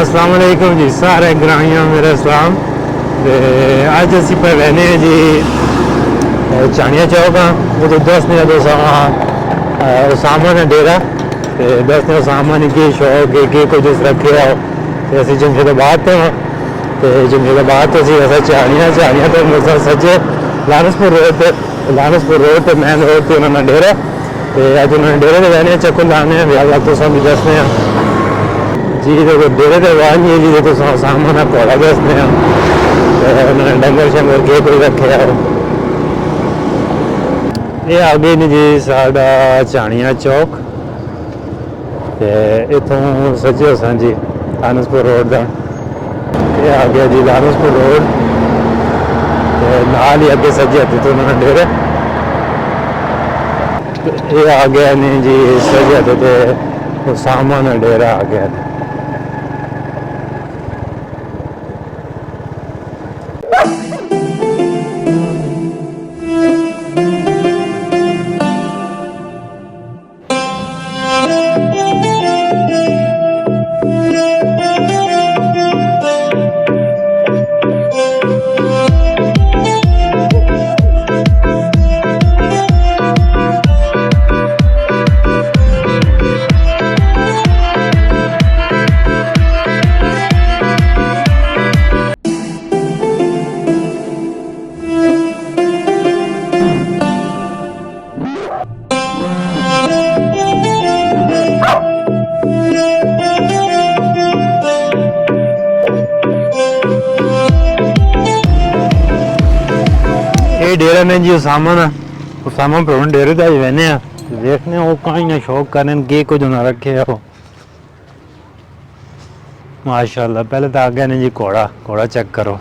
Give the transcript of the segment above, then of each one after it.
अस्सलाम वालेकुम जी सारे ग्राहियां मेरा सलाम ते अज असी पे रहने जी चानिया चौक हाँ वो तो दस ने तो उसामा ने डेरा ते दस ने उसामा ने की शौक के कुछ उस रखे हो तो असी जमशेदाबाद तो जमशेदाबाद तो असी चानिया तो मुझे सज्जे लानसपुर रोड पर मैन रोड पर उन्होंने डेरा तो अज उन्होंने डेरे में रहने चक्कर लाने अल्लाह तो सब दसने जी देखो डेरे के बाद नहीं जी देखो सामान घोड़ा दसने उन्होंने डंगर शंगर के कोई रखे ये आगे नहीं जी साडा चानिया चौक इतों सज्जे हो जी लानसपुर रोड का ये आ गया जी लानसपुर रोड नाल ही अगे सज्जे हथे तो उन्होंने डेरे ये आ गया नहीं जी सज्जे हथे तो सामान डेरा आ गया डेरा ने जी उसामा भवन डेरे का ही रहने देखने वो कहीं ना शौक करने के कुछ ना रखे हो माशाल्लाह। पहले तो आ गया ने जी घोड़ा चेक करो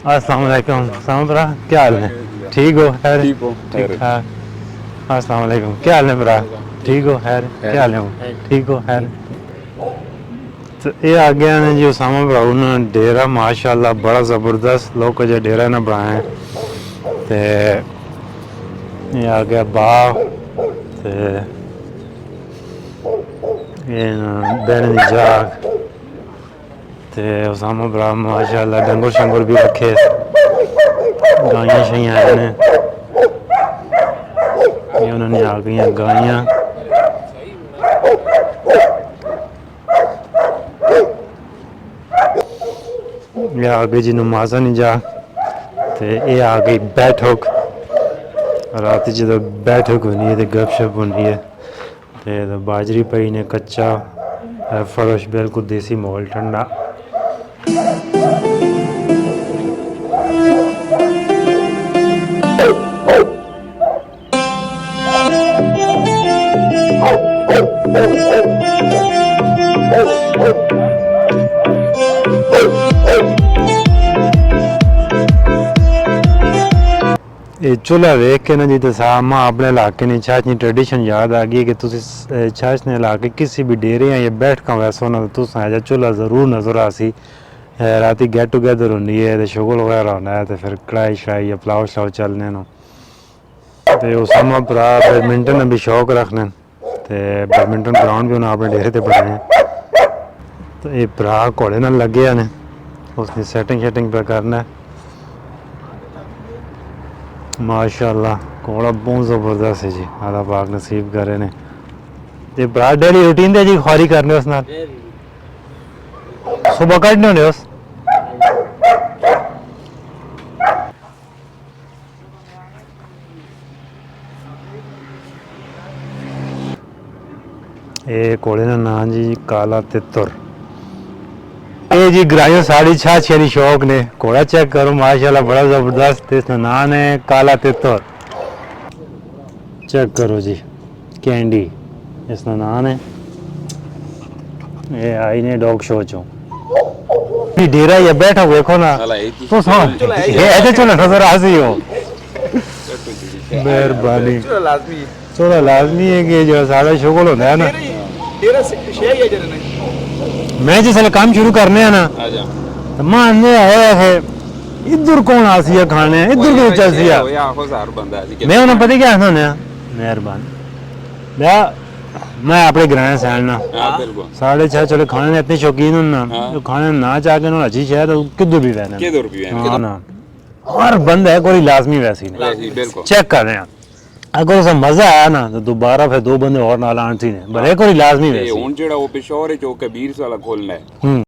अस्सलाम वालेकुम सामा भरा क्या हाल है ठीक हो खैर ठीक ठाक अस्सलाम वालेकुम क्या हाल है भरा ठीक हो खैर क्या हाल है ठीक हो खैर तो ये आ गया ने जी उसामा भराऊ ने डेरा माशाल्लाह बड़ा ज़बरदस्त लोग जो डेरा ने बनाया है तो ये आ गया बाग तो ये बैन दी जाग तो उसामा भरा माशाल्लाह डंगर शंगर भी रखे गाइयां शाइयां आए ने ये उन्होंने आ गई गाइयां ये आ गई जी नमाजा नहीं जा तो ये आ गई बैठक रात जो बैठक होनी है तो गपशप होनी है तो बाजरी पई ने कच्चा फर्श बिल्कुल देसी माहौल ठंडा ये चूल्हा वेख के ना जी तो सामा अपने इलाके ने छाछनी ट्रेडिशन याद आ गई कि तुम छाछने इलाके किसी भी डेरे या बैठक वैसो ना तो तुम चूल्हा जरूर नजर आसी राती गेट टुगेदर होनी है तो शुगल वगैरह होना है तो फिर कढ़ाई शढ़ाई या पुलाव शलाव चलने नो तो उसामा भरा बैडमिंटन ने भी शौक रखने तो बैडमिंटन ग्राउंड भी उन्हें अपने डेरे ते बनाए तो ये भरा घोड़े नाल लगे ने उसकी सेटिंग शेटिंग पे करना है माशाल्लाह घोड़ा बहुत ज़बरदस्त है जी अल्लाह पाक नसीब करे ने ये भरा डेली रूटीन दे जी खारी करने उस नाल सुबह कटने होने उस ये घोड़े का नाम जी काला तितर ये जी ग्राहियों साड़ी छाछी शौक ने घोड़ा चेक करो माशाल्लाह बड़ा जबरदस्त इसका नाम है काला तितर चेक करो जी कैंडी इसका नाम है ये आई ने डॉग शो चो डेरा ये बैठा देखो ना तो चलो नजर आसी हो मेहरबानी चलो लाजमी है कि जो सारा शुगल होता है ना मैं जिस काम शुरू करने ना तो मान आया है इधर कौन आसी है खाने इधर क्यों चलसी है मैं उन्हें पता क्या होने मेहरबानी ਲੈ मैं अपने ग्रां सैन ना हाँ बिल्कुल 6:30 चलो खाने इतने शौकीन हूं ना हाँ। तो खाने ना चाह के ना अच्छी शहर किधर भी रहना किधर भी है हाँ ना हर बंदा है कोई लाजमी वैसी नहीं वैसे ही, बिल्कुल चेक कर रहे हैं अगर उसे मजा आया ना तो दोबारा फिर 2 बंदे और नाल आने चाहिए भले कोई लाजमी ते वैसी हुन जेड़ा वो पेशौर च ओ कबीर साला खोलना है हम्म